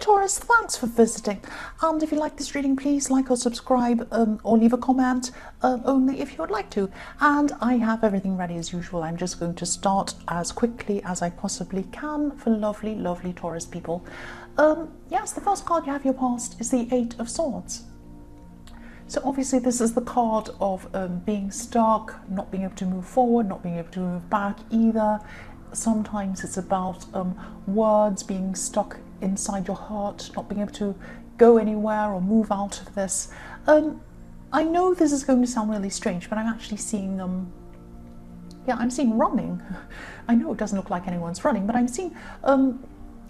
Taurus, thanks for visiting, and if you like this reading, please like or subscribe, or leave a comment, only if you would like to. And I have everything ready as usual. I'm just going to start as quickly as I possibly can for lovely, lovely Taurus people. Yes, the first card you have your past is the Eight of Swords. So obviously this is the card of being stuck, not being able to move forward, not being able to move back either. Sometimes it's about words being stuck inside your heart, not being able to go anywhere or move out of this. I know this is going to sound really strange, but I'm actually seeing I'm seeing running. I know it doesn't look like anyone's running, but I'm seeing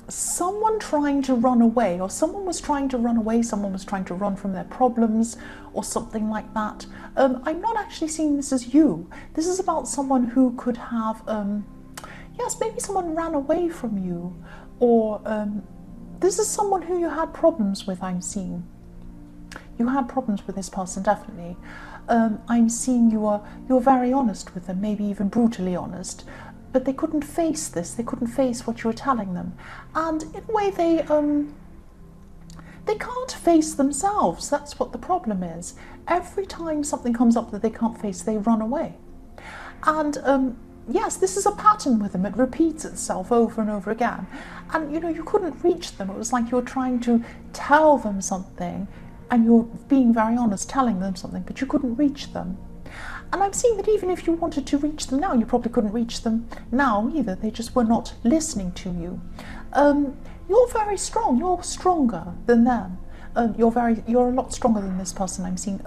someone trying to run away, or someone was trying to run away, someone was trying to run from their problems or something like that. I'm not actually seeing this as you. This is about someone who could have yes, maybe someone ran away from you, or this is someone who you had problems with. I'm seeing you had problems with this person, definitely. I'm seeing you were very honest with them, maybe even brutally honest, but they couldn't face this. They couldn't face what you were telling them, and in a way they can't face themselves. That's what the problem is. Every time something comes up that they can't face, they run away. And yes, this is a pattern with them. It repeats itself over and over again. And you couldn't reach them. It was like you were trying to tell them something, and you're being very honest, telling them something, but you couldn't reach them. And I'm seeing that even if you wanted to reach them now, you probably couldn't reach them now either. They just were not listening to you. You're very strong. You're stronger than them. You're a lot stronger than this person. I'm seeing.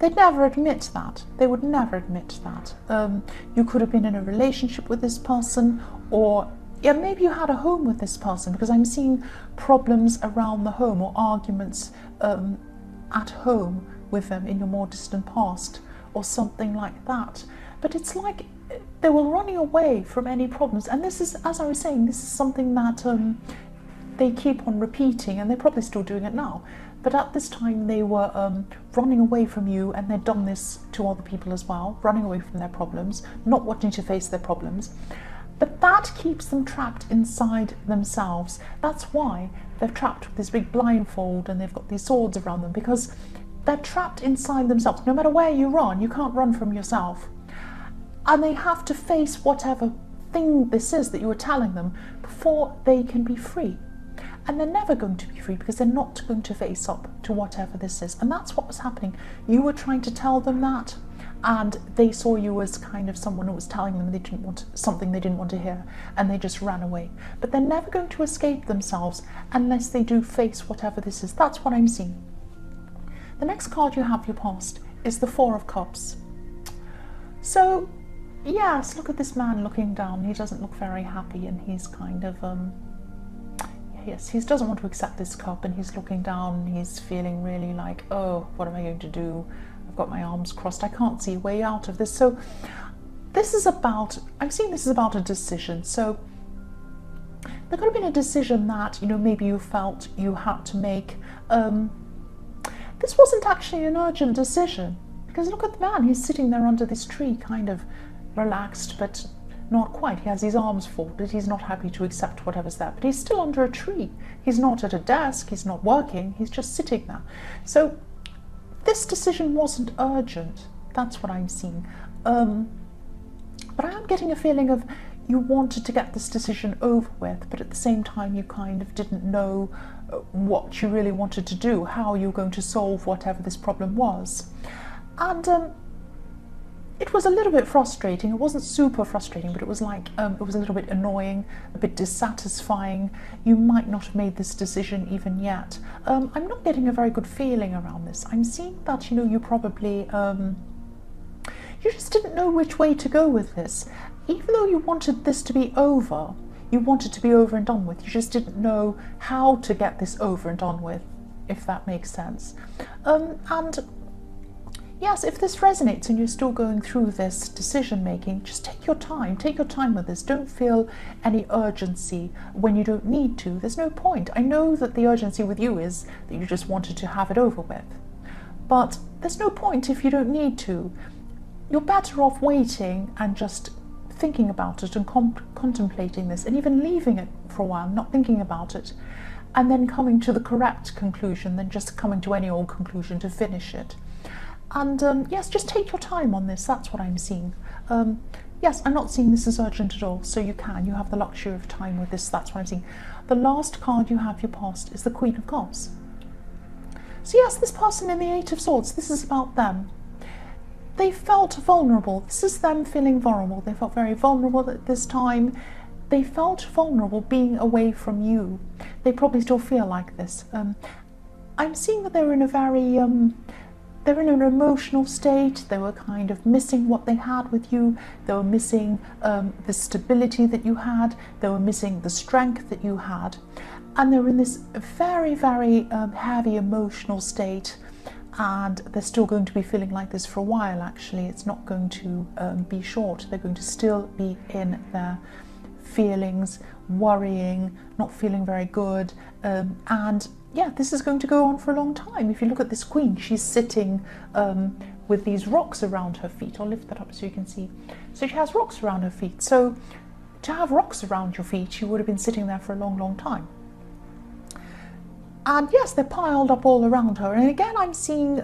They'd never admit that. They would never admit that. You could have been in a relationship with this person, or maybe you had a home with this person, because I'm seeing problems around the home, or arguments at home with them in your more distant past, or something like that. But it's like they were running away from any problems. And this is, as I was saying, this is something that they keep on repeating, and they're probably still doing it now. But at this time they were running away from you, and they'd done this to other people as well, running away from their problems, not wanting to face their problems. But that keeps them trapped inside themselves. That's why they're trapped with this big blindfold, and they've got these swords around them, because they're trapped inside themselves. No matter where you run, you can't run from yourself. And they have to face whatever thing this is that you were telling them before they can be free. And they're never going to be free, because they're not going to face up to whatever this is. And that's what was happening. You were trying to tell them that, and they saw you as kind of someone who was telling them something they didn't want to hear, and they just ran away. But they're never going to escape themselves unless they do face whatever this is. That's what I'm seeing. The next card you have your past is the Four of Cups. So yes, look at this man looking down. He doesn't look very happy, and he's kind of yes, he doesn't want to accept this cup, and he's looking down, and he's feeling really like, oh, what am I going to do? I've got my arms crossed. I can't see a way out of this. So this is about, I'm seeing this is about a decision. So there could have been a decision that, maybe you felt you had to make. This wasn't actually an urgent decision, because look at the man. He's sitting there under this tree, kind of relaxed, but not quite. He has his arms folded. He's not happy to accept whatever's there, but he's still under a tree. He's not at a desk. He's not working. He's just sitting there. So this decision wasn't urgent. That's what I'm seeing. But I am getting a feeling of you wanted to get this decision over with, but at the same time you kind of didn't know what you really wanted to do, how you were going to solve whatever this problem was. And it was a little bit frustrating. It wasn't super frustrating, but it was like, it was a little bit annoying, a bit dissatisfying. You might not have made this decision even yet. I'm not getting a very good feeling around this. I'm seeing that, you probably, you just didn't know which way to go with this. Even though you wanted this to be over, you wanted to be over and done with, you just didn't know how to get this over and done with, if that makes sense. And yes, if this resonates and you're still going through this decision making, just take your time with this. Don't feel any urgency when you don't need to. There's no point. I know that the urgency with you is that you just wanted to have it over with, but there's no point if you don't need to. You're better off waiting and just thinking about it and contemplating this, and even leaving it for a while, not thinking about it, and then coming to the correct conclusion than just coming to any old conclusion to finish it. And yes, just take your time on this. That's what I'm seeing. Yes, I'm not seeing this as urgent at all, so you have the luxury of time with this. That's what I'm seeing. The last card you have your past is the Queen of Cups. So yes, this person in the Eight of Swords, this is about them. They felt vulnerable. This is them feeling vulnerable. They felt very vulnerable at this time. They felt vulnerable being away from you. They probably still feel like this. I'm seeing that they're in a very, they're in an emotional state. They were kind of missing what they had with you. They were missing the stability that you had. They were missing the strength that you had. And they're in this very, very heavy emotional state. And they're still going to be feeling like this for a while, actually. It's not going to be short. They're going to still be in their feelings, worrying, not feeling very good. And yeah, this is going to go on for a long time. If you look at this queen, she's sitting with these rocks around her feet. I'll lift that up so you can see. So she has rocks around her feet. So to have rocks around your feet, you would have been sitting there for a long, long time. And yes, they're piled up all around her. And again, I'm seeing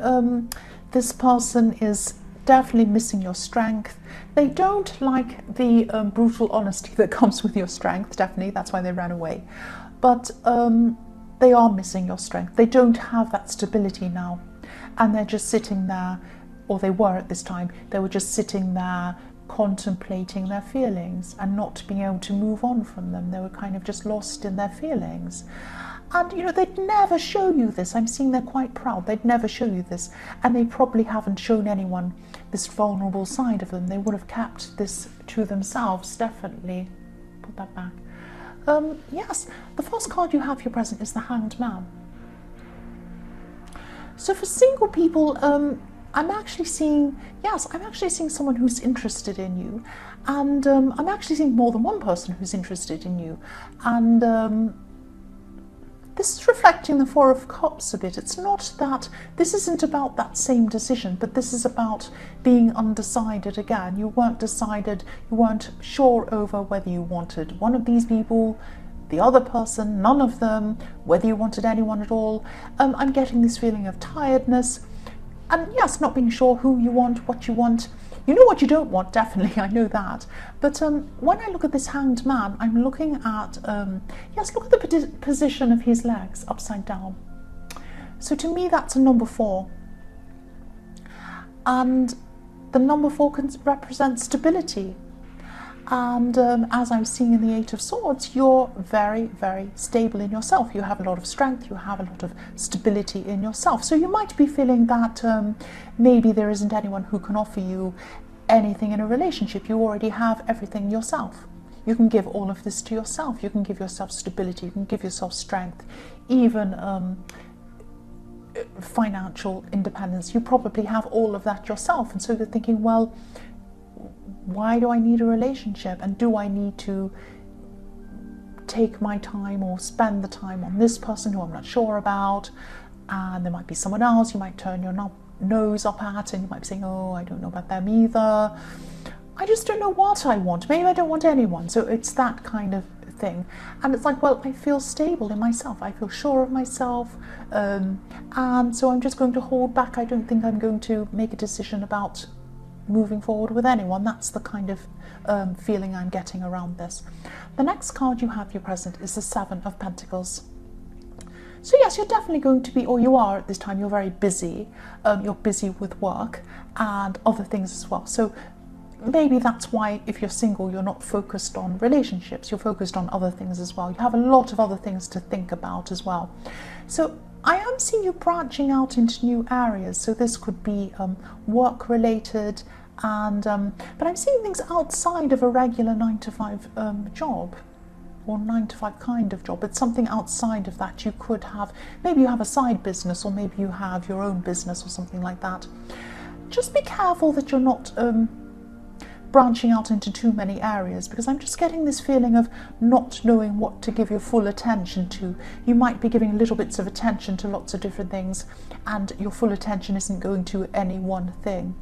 this person is definitely missing your strength. They don't like the brutal honesty that comes with your strength, definitely. That's why they ran away. But they are missing your strength. They don't have that stability now. And they're just sitting there, or they were at this time, they were just sitting there contemplating their feelings and not being able to move on from them. They were kind of just lost in their feelings. And, you know, they'd never show you this. I'm seeing they're quite proud. They'd never show you this. And they probably haven't shown anyone this vulnerable side of them. They would have kept this to themselves, definitely. Put that back. Yes, the first card you have here present is the Hanged Man. So for single people, I'm actually seeing, yes, I'm actually seeing someone who's interested in you. And I'm actually seeing more than one person who's interested in you. And this is reflecting the Four of Cups a bit. It's not that, this isn't about that same decision, but this is about being undecided again. You weren't decided, you weren't sure over whether you wanted one of these people, the other person, none of them, whether you wanted anyone at all. I'm getting this feeling of tiredness. And yes, not being sure who you want, what you want. You know what you don't want, definitely, I know that. But when I look at this Hanged Man, I'm looking at, yes, look at the position of his legs upside down. So to me, that's a number 4. And the number 4 can represent stability. And as I'm seeing in the Eight of Swords, you're very, very stable in yourself. You have a lot of strength, you have a lot of stability in yourself. So you might be feeling that maybe there isn't anyone who can offer you anything in a relationship. You already have everything yourself. You can give all of this to yourself. You can give yourself stability, you can give yourself strength, even financial independence. You probably have all of that yourself. And so you're thinking, well, why do I need a relationship? And do I need to take my time or spend the time on this person who I'm not sure about? And there might be someone else you might turn your nose up at, and you might be saying, oh, I don't know about them either. I just don't know what I want. Maybe I don't want anyone. So it's that kind of thing. And it's like, well, I feel stable in myself. I feel sure of myself. And so I'm just going to hold back. I don't think I'm going to make a decision about moving forward with anyone. That's the kind of feeling I'm getting around this. The next card you have here present is the Seven of Pentacles. So yes, you're definitely going to be, or you are at this time, you're very busy. You're busy with work and other things as well. So maybe that's why, if you're single, you're not focused on relationships. You're focused on other things as well. You have a lot of other things to think about as well. So I am seeing you branching out into new areas. So this could be work related, and but I'm seeing things outside of a regular 9-to-5 job, or 9-to-5 kind of job. It's something outside of that. You could have, maybe you have a side business, or maybe you have your own business or something like that. Just be careful that you're not branching out into too many areas, because I'm just getting this feeling of not knowing what to give your full attention to. You might be giving little bits of attention to lots of different things, and your full attention isn't going to any one thing.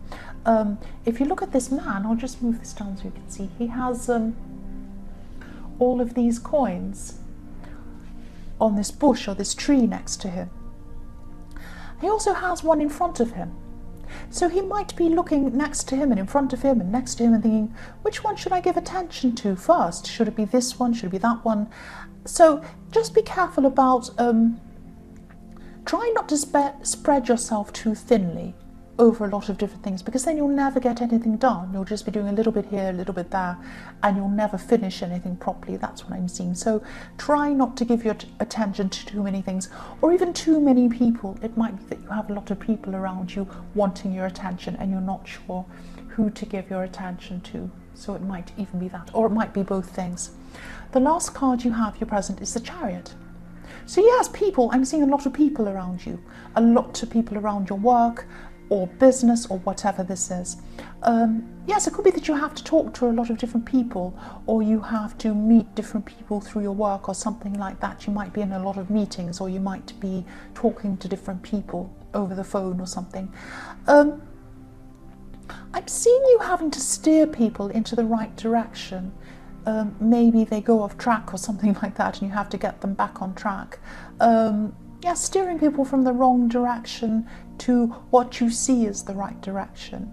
If you look at this man, I'll just move this down so you can see, he has all of these coins on this bush or this tree next to him. He also has one in front of him. So he might be looking next to him and in front of him and next to him and thinking, which one should I give attention to first? Should it be this one? Should it be that one? So just be careful about try not to spread yourself too thinly over a lot of different things, because then you'll never get anything done. You'll just be doing a little bit here, a little bit there, and you'll never finish anything properly. That's what I'm seeing. So try not to give your attention to too many things, or even too many people. It might be that you have a lot of people around you wanting your attention and you're not sure who to give your attention to. So it might even be that, or it might be both things. The last card you have, your present, is the Chariot. So yes, people, I'm seeing a lot of people around you, a lot of people around your work or business or whatever this is. Yes, it could be that you have to talk to a lot of different people, or you have to meet different people through your work or something like that. You might be in a lot of meetings, or you might be talking to different people over the phone or something. I'm seeing you having to steer people into the right direction. Maybe they go off track or something like that, and you have to get them back on track. Yeah, steering people from the wrong direction to what you see as the right direction.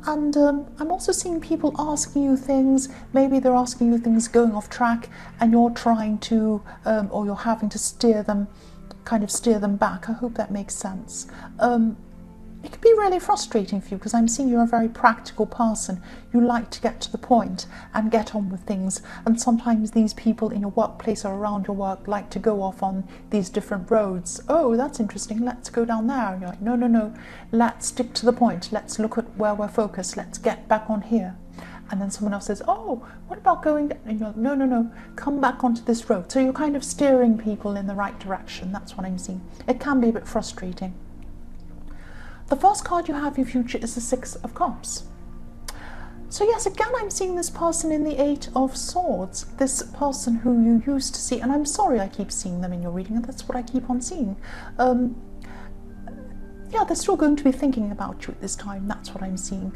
And I'm also seeing people asking you things. Maybe they're asking you things going off track, and you're trying to, or you're having to steer them back. I hope that makes sense. It can be really frustrating for you, because I'm seeing you're a very practical person. You like to get to the point and get on with things, and sometimes these people in your workplace or around your work like to go off on these different roads. Oh, that's interesting, let's go down there. And you're like, no, let's stick to the point. Let's look at where we're focused. Let's get back on here. And then someone else says, oh, what about going down? And you're like, no, come back onto this road. So you're kind of steering people in the right direction. That's what I'm seeing. It can be a bit frustrating. The first card you have, your future, is the Six of Cups. So yes, again, I'm seeing this person in the Eight of Swords, this person who you used to see, and I'm sorry I keep seeing them in your reading, and that's what I keep on seeing. Yeah, they're still going to be thinking about you at this time, that's what I'm seeing.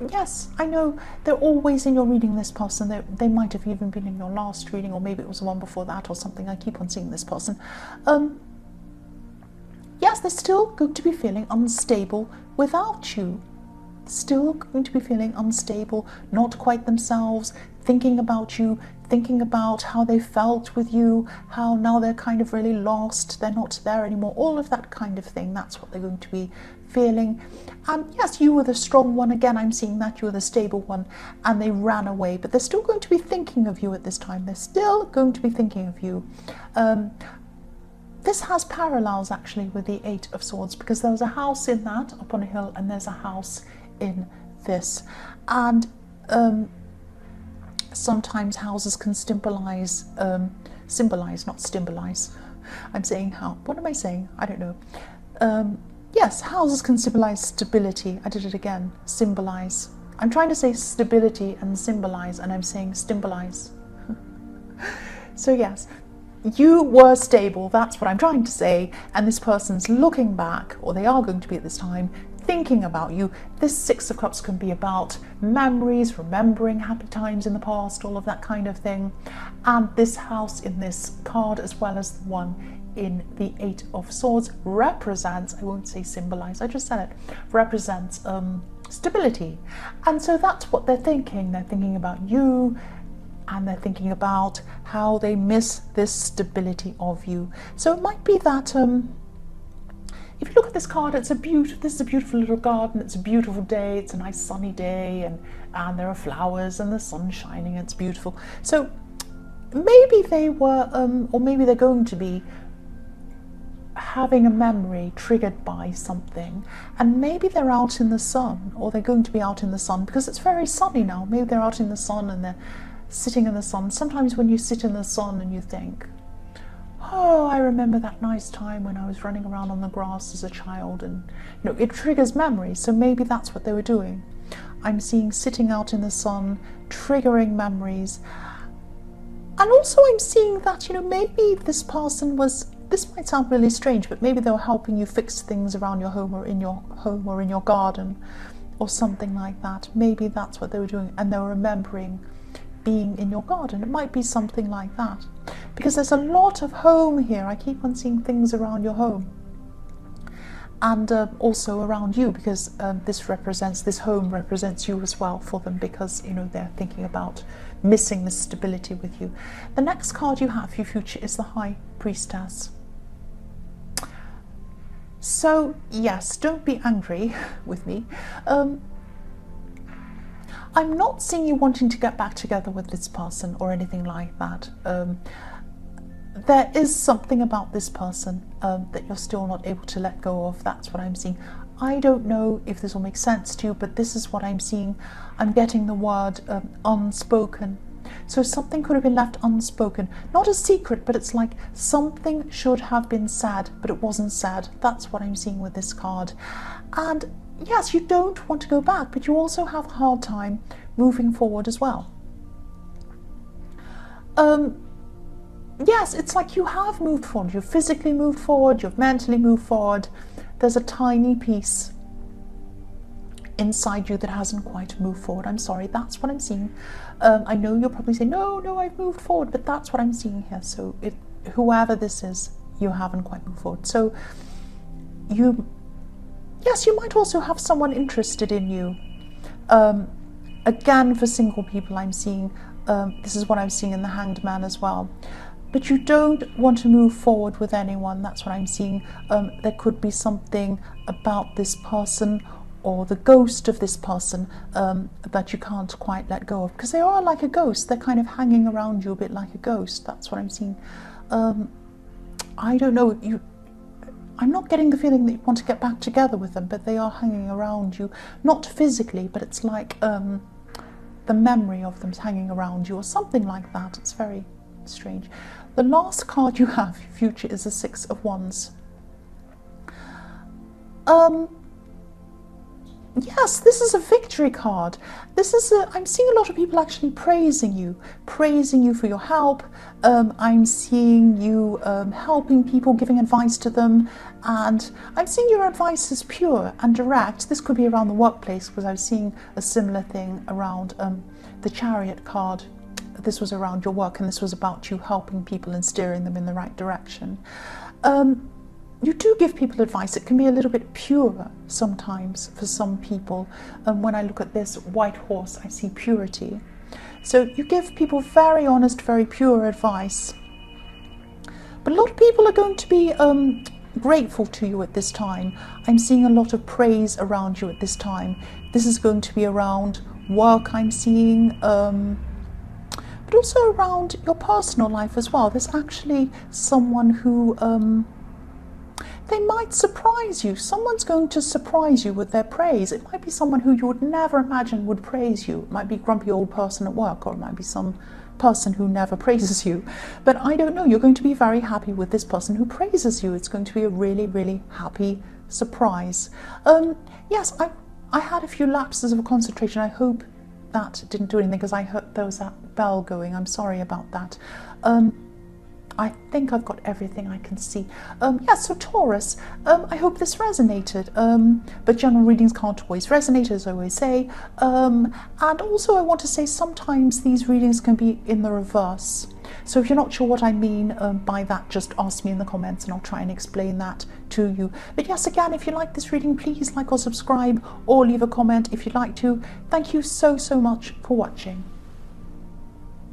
Yes, I know they're always in your reading, this person. They might have even been in your last reading, or maybe it was the one before that or something. I keep on seeing this person. Yes, they're still going to be feeling unstable without you. Still going to be feeling unstable, not quite themselves, thinking about you, thinking about how they felt with you, how now they're kind of really lost, they're not there anymore, all of that kind of thing. That's what they're going to be feeling. And yes, you were the strong one. Again, I'm seeing that you were the stable one, and they ran away, but they're still going to be thinking of you at this time. They're still going to be thinking of you. This has parallels actually with the Eight of Swords, because there was a house in that up on a hill, and there's a house in this. And sometimes houses can symbolize, not symbolize. I'm saying how, what am I saying? I don't know. Yes, houses can symbolize stability. I did it again, symbolize. I'm trying to say stability and symbolize, and I'm saying symbolize. So yes, you were stable, that's what I'm trying to say, and this person's looking back, or they are going to be at this time, thinking about you. This Six of Cups can be about memories, remembering happy times in the past, all of that kind of thing. And this house in this card, as well as the one in the Eight of Swords, represents, I won't say symbolize, I just said it, represents stability. And so that's what they're thinking. They're thinking about you, and they're thinking about how they miss this stability of you. So it might be that if you look at this card, this is a beautiful little garden, it's a beautiful day, it's a nice sunny day, and there are flowers and the sun's shining, it's beautiful. So maybe they were, or maybe they're going to be having a memory triggered by something, and maybe they're out in the sun, or they're going to be out in the sun because it's very sunny now. Maybe they're out in the sun and they're sitting in the sun. Sometimes when you sit in the sun and you think, oh, I remember that nice time when I was running around on the grass as a child, and it triggers memories. So maybe that's what they were doing. I'm seeing sitting out in the sun, triggering memories. And also I'm seeing that, you know, maybe this person was, this might sound really strange, but maybe they were helping you fix things around your home or in your garden or something like that. Maybe that's what they were doing, and they were remembering being in your garden. It might be something like that, because there's a lot of home here. I keep on seeing things around your home, and also around you, because this home represents you as well for them, because, you know, they're thinking about missing the stability with you. The next card you have for your future is the High Priestess. So yes, don't be angry with me. I'm not seeing you wanting to get back together with this person or anything like that. There is something about this person that you're still not able to let go of. That's what I'm seeing. I don't know if this will make sense to you, but this is what I'm seeing. I'm getting the word unspoken. So something could have been left unspoken. Not a secret, but it's like something should have been said, but it wasn't said. That's what I'm seeing with this card. And yes, you don't want to go back, but you also have a hard time moving forward as well. Yes, it's like you have moved forward. You've physically moved forward, you've mentally moved forward. There's a tiny piece inside you that hasn't quite moved forward. I'm sorry, that's what I'm seeing. I know you'll probably say, no, I've moved forward, but that's what I'm seeing here. So whoever this is, you haven't quite moved forward. So yes, you might also have someone interested in you. Again, for single people, I'm seeing, this is what I'm seeing in the Hanged Man as well. But you don't want to move forward with anyone. That's what I'm seeing. There could be something about this person or the ghost of this person that you can't quite let go of, because they are like a ghost. They're kind of hanging around you a bit like a ghost. That's what I'm seeing. I don't know, I'm not getting the feeling that you want to get back together with them, but they are hanging around you, not physically, but it's like the memory of them hanging around you or something like that. It's very strange. The last card you have, your future, is the Six of Wands. Yes, this is a victory card. I'm seeing a lot of people actually praising you for your help. I'm seeing you helping people, giving advice to them, and I'm seeing your advice is pure and direct. This could be around the workplace, because I was seeing a similar thing around the Chariot card. This was around your work, and this was about you helping people and steering them in the right direction. You do give people advice. It can be a little bit pure sometimes for some people. When I look at this white horse, I see purity. So you give people very honest, very pure advice. But a lot of people are going to be grateful to you at this time. I'm seeing a lot of praise around you at this time. This is going to be around work, I'm seeing, but also around your personal life as well. There's actually someone who they might surprise you. Someone's going to surprise you with their praise. It might be someone who you would never imagine would praise you. It might be a grumpy old person at work, or it might be some person who never praises you. But I don't know, you're going to be very happy with this person who praises you. It's going to be a really, really happy surprise. Yes, I had a few lapses of concentration. I hope that didn't do anything, because I heard there was that bell going. I'm sorry about that. I think I've got everything I can see. Yeah, so Taurus, I hope this resonated, but general readings can't always resonate, as I always say. And also I want to say sometimes these readings can be in the reverse. So if you're not sure what I mean by that, just ask me in the comments and I'll try and explain that to you. But yes, again, if you like this reading, please like or subscribe, or leave a comment if you'd like to. Thank you so much for watching.